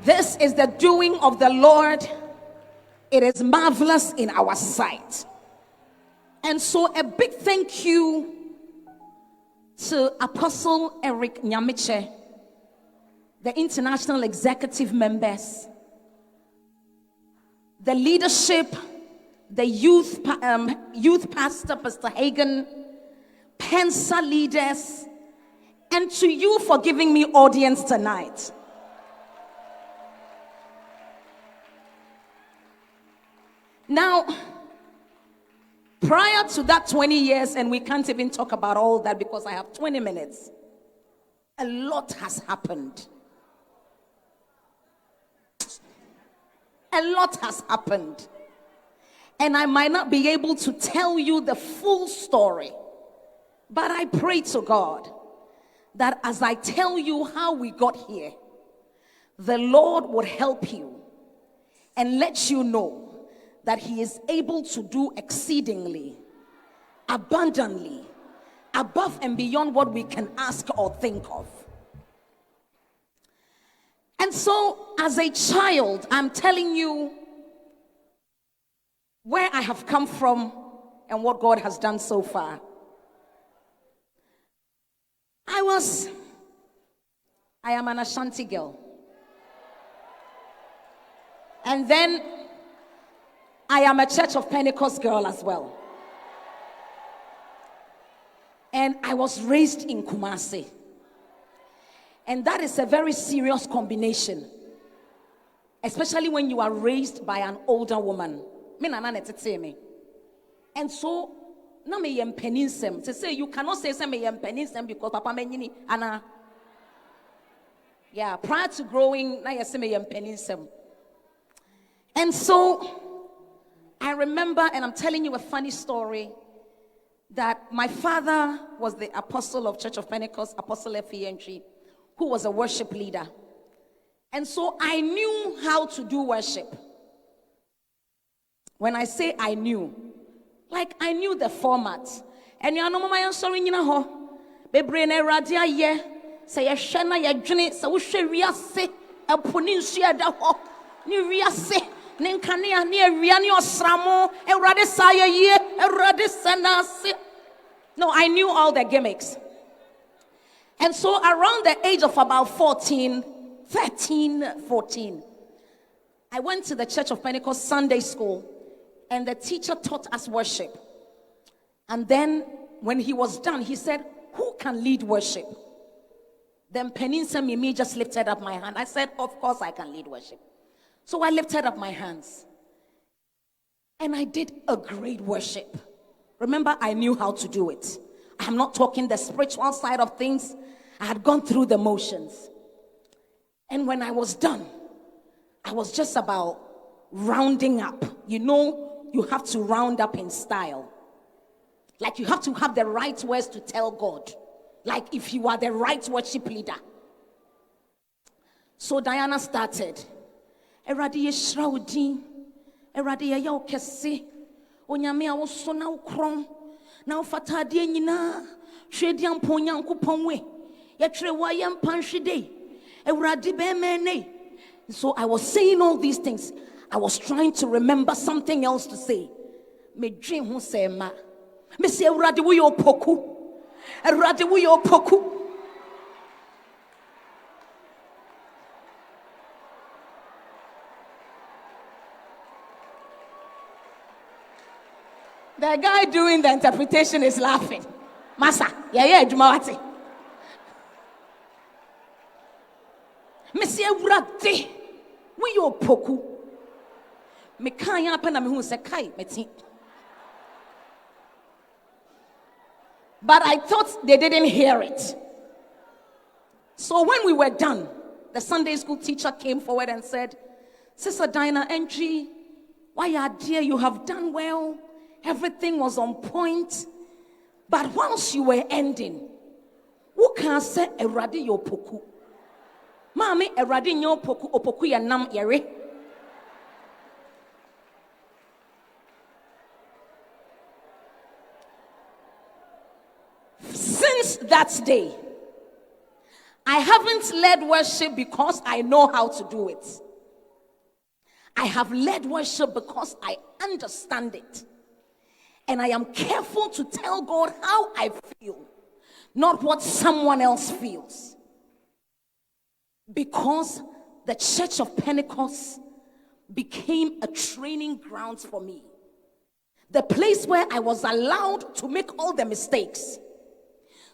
This is the doing of the Lord. It is marvelous in our sight. And so a big thank you to Apostle Eric Nyamiche, the international executive members, the leadership, the youth pastor, Pastor Hagen, PENSA leaders, and to you for giving me audience tonight. Now, prior to that 20 years, and we can't even talk about all that because I have 20 minutes, a lot has happened. A lot has happened. And I might not be able to tell you the full story, but I pray to God that as I tell you how we got here, the Lord would help you and let you know that He is able to do exceedingly, abundantly, above and beyond what we can ask or think of. And so, as a child, I'm telling you where I have come from and what God has done so far. I am an Ashanti girl. And then I am a Church of Pentecost girl as well. And I was raised in Kumasi. And that is a very serious combination, especially when you are raised by an older woman. And so, na me yem peninsem. To say you cannot say me yem peninsem because Papa menyini ana. Yeah, prior to growing, na yem me yem peninsem. And so, I remember, and I'm telling you a funny story, that my father was the apostle of Church of Pentecost, Apostle F.E.N.G., who was a worship leader. And so I knew how to do worship. When I say I knew, like I knew the format. And you know, my sorry, you know, bebre na radia ye, say a shana ya juni, so we share riase, a puninsia da ho, ni riase, ninkania ni riani osramo, a radisaya ye, a radisanasi. No, I knew all the gimmicks. And so around the age of about 14, I went to the Church of Pentecost Sunday school, and the teacher taught us worship. And then when he was done, he said, who can lead worship? Then Peninsula Mimi just lifted up my hand. I said, of course I can lead worship. So I lifted up my hands. And I did a great worship. Remember, I knew how to do it. I'm not talking the spiritual side of things. I had gone through the motions. And when I was done, I was just about rounding up. You know, you have to round up in style. Like you have to have the right words to tell God. Like if you are the right worship leader. So Diana started. Eradi yeshraudi, eradi yayo kesi, onyame awoso na ukron, na ufatadie nyina, shedi amponya nkuponwe, yetre wa yempanhwede, eradi bemene. So I was saying all these things. I was trying to remember something else to say. Me dream hu say ma. Me say eradi wo yo poku. Eradi wo yo poku. The guy doing the interpretation is laughing. Masa, yeah, Jumawati. Monsieur Urate, we yo poku. Me kaya pa na me hu se kai meti. But I thought they didn't hear it. So when we were done, the Sunday school teacher came forward and said, Sister Dinah Entry, why are dear, you have done well. Everything was on point. But once you were ending, who can say eradi yo poku? Mami eradi yo poku opoku ya nam yere. Since that day, I haven't led worship because I know how to do it. I have led worship because I understand it. And I am careful to tell God how I feel, not what someone else feels. Because the Church of Pentecost became a training ground for me. The place where I was allowed to make all the mistakes,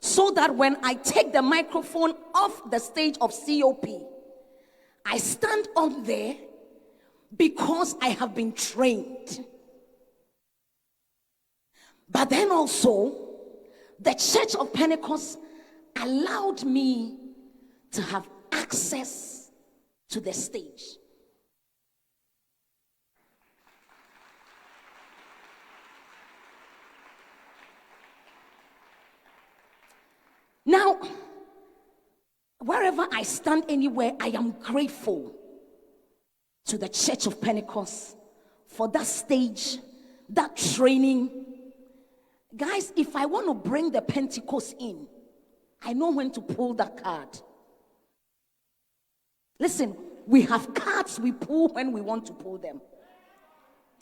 so that when I take the microphone off the stage of COP, I stand on there because I have been trained. But then also, the Church of Pentecost allowed me to have access to the stage. Now, wherever I stand anywhere, I am grateful to the Church of Pentecost for that stage, that training. Guys, if I want to bring the Pentecost in, I know when to pull that card. Listen, we have cards we pull when we want to pull them.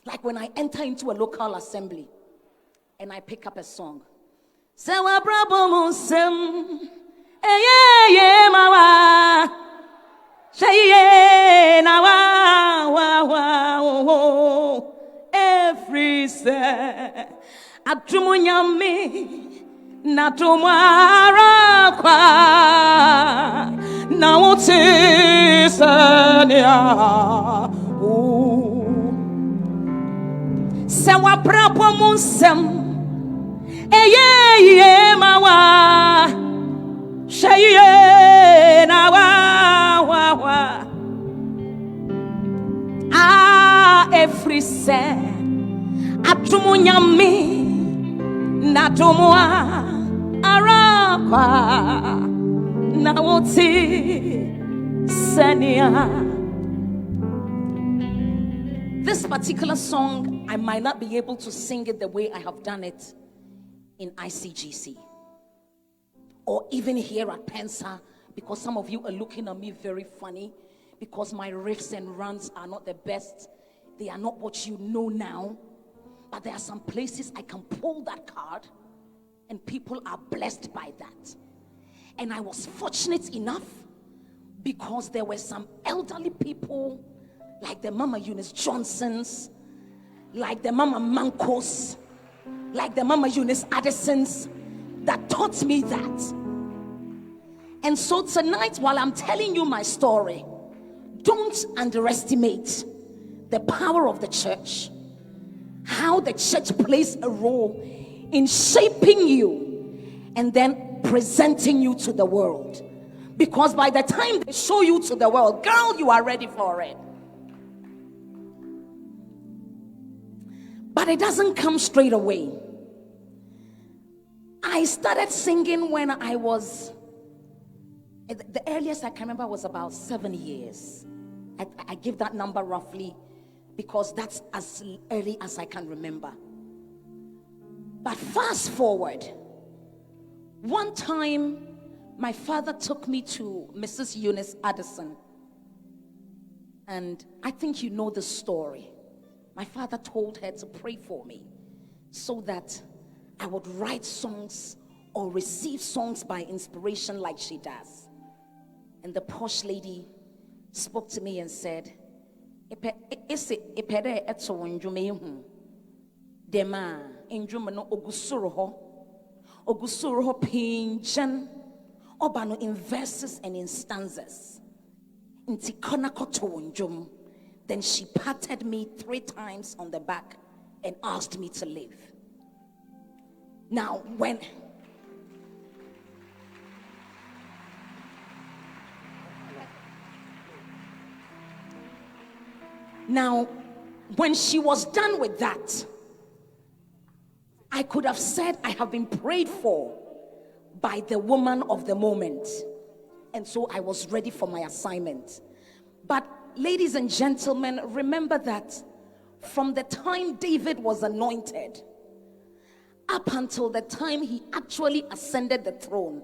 Like when I enter into a local assembly and I pick up a song. Sewa brabo musem, eye mawa, shaye na wa every say, atumunyami na tumara kwa na wote sania. Sewa brabo musem. Eye mawa shaye na wa every say atumunyami na tomwa arakwa na woti senia. This particular song, I might not be able to sing it the way I have done it in ICGC or even here at PENSA, because some of you are looking at me very funny because my riffs and runs are not the best. They are not what you know now, but there are some places I can pull that card and people are blessed by that. And I was fortunate enough because there were some elderly people like the Mama Eunice Johnsons, like the Mama Mankos, like the Mama Eunice Addisons, that taught me that. And so tonight, while I'm telling you my story, don't underestimate the power of the church, how the church plays a role in shaping you and then presenting you to the world. Because by the time they show you to the world, girl, you are ready for it. But it doesn't come straight away. I started singing when I was, the earliest I can remember was about 7 years. I give that number roughly because that's as early as I can remember. But fast forward, one time my father took me to Mrs. Eunice Addison. And I think you know the story. My father told her to pray for me so that I would write songs or receive songs by inspiration like she does. And the posh lady spoke to me and said, Dema enjumano ogusuro pinjan obano in verses and in stanzas. Inti kona koto njum. Then she patted me 3 times on the back and asked me to leave. Now, when she was done with that, I could have said I have been prayed for by the woman of the moment. And so I was ready for my assignment. But ladies and gentlemen, remember that from the time David was anointed up until the time he actually ascended the throne,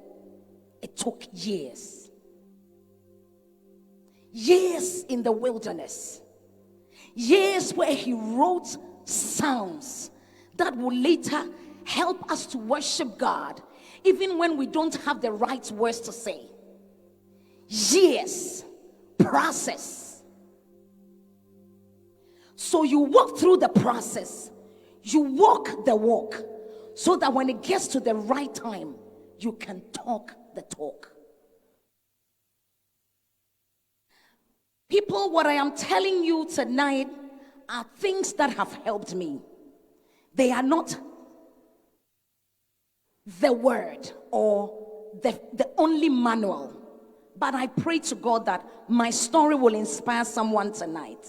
it took years. years in the wilderness, years where he wrote psalms that will later help us to worship God even when we don't have the right words to say. Years, process. So you walk through the process, you walk the walk, so that when it gets to the right time, you can talk the talk. People, what I am telling you tonight are things that have helped me. They are not the word or the only manual. But I pray to God that my story will inspire someone tonight.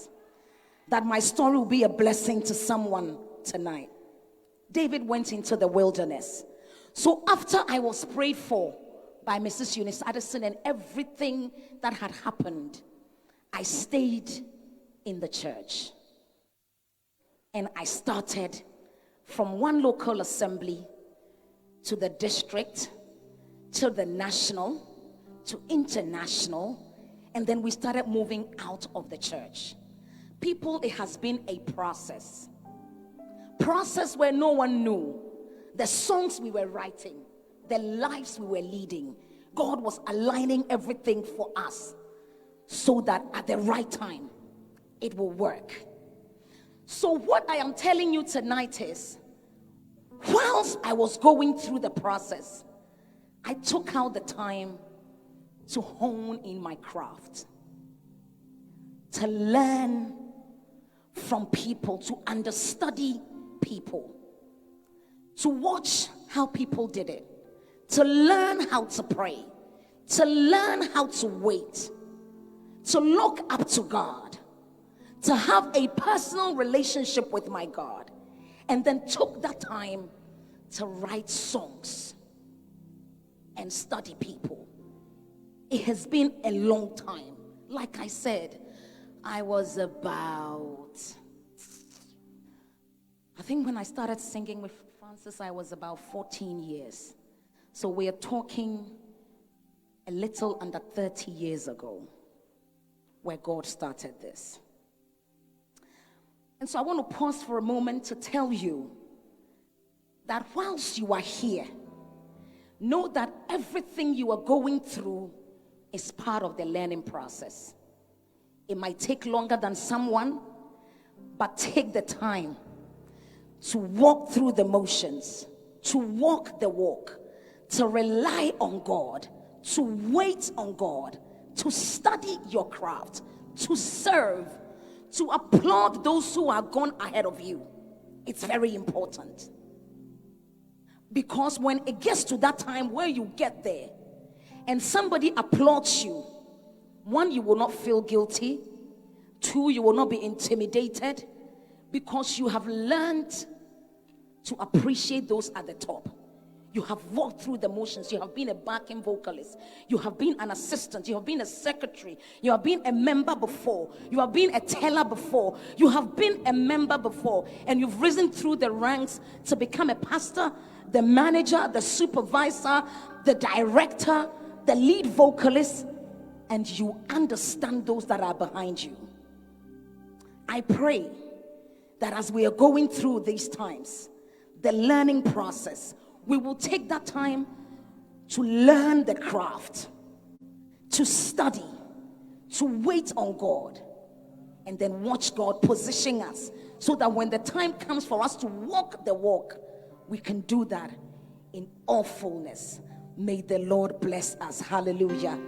That my story will be a blessing to someone tonight. David went into the wilderness. So after I was prayed for by Mrs. Eunice Addison and everything that had happened, I stayed in the church. And I started from one local assembly to the district, to the national, to international, and then we started moving out of the church. People, it has been a process where no one knew the songs we were writing, the lives we were leading. God was aligning everything for us so that at the right time it will work. So what I am telling you tonight is, whilst I was going through the process, I took out the time to hone in my craft, to learn from people, to understudy people, to watch how people did it, to learn how to pray, to learn how to wait, to look up to God, to have a personal relationship with my God, and then took that time to write songs and study people. It has been a long time. Like I said, I was about, I think when I started singing with Francis, I was about 14 years. So we are talking a little under 30 years ago where God started this. And so I want to pause for a moment to tell you that whilst you are here, know that everything you are going through is part of the learning process. It might take longer than someone, but take the time to walk through the motions, to walk the walk, to rely on God, to wait on God, to study your craft, to serve, to applaud those who are gone ahead of you. It's very important. Because when it gets to that time where you get there and somebody applauds you, one, you will not feel guilty. Two, you will not be intimidated, because you have learned to appreciate those at the top. You have walked through the motions. You have been a backing vocalist. You have been an assistant. You have been a secretary. You have been a member before. You have been a teller before. You have been a member before. And you've risen through the ranks to become a pastor, the manager, the supervisor, the director, the lead vocalist. And you understand those that are behind you. I pray that as we are going through these times, the learning process, we will take that time to learn the craft, to study, to wait on God, and then watch God position us so that when the time comes for us to walk the walk, we can do that in all fullness. May the Lord bless us. Hallelujah.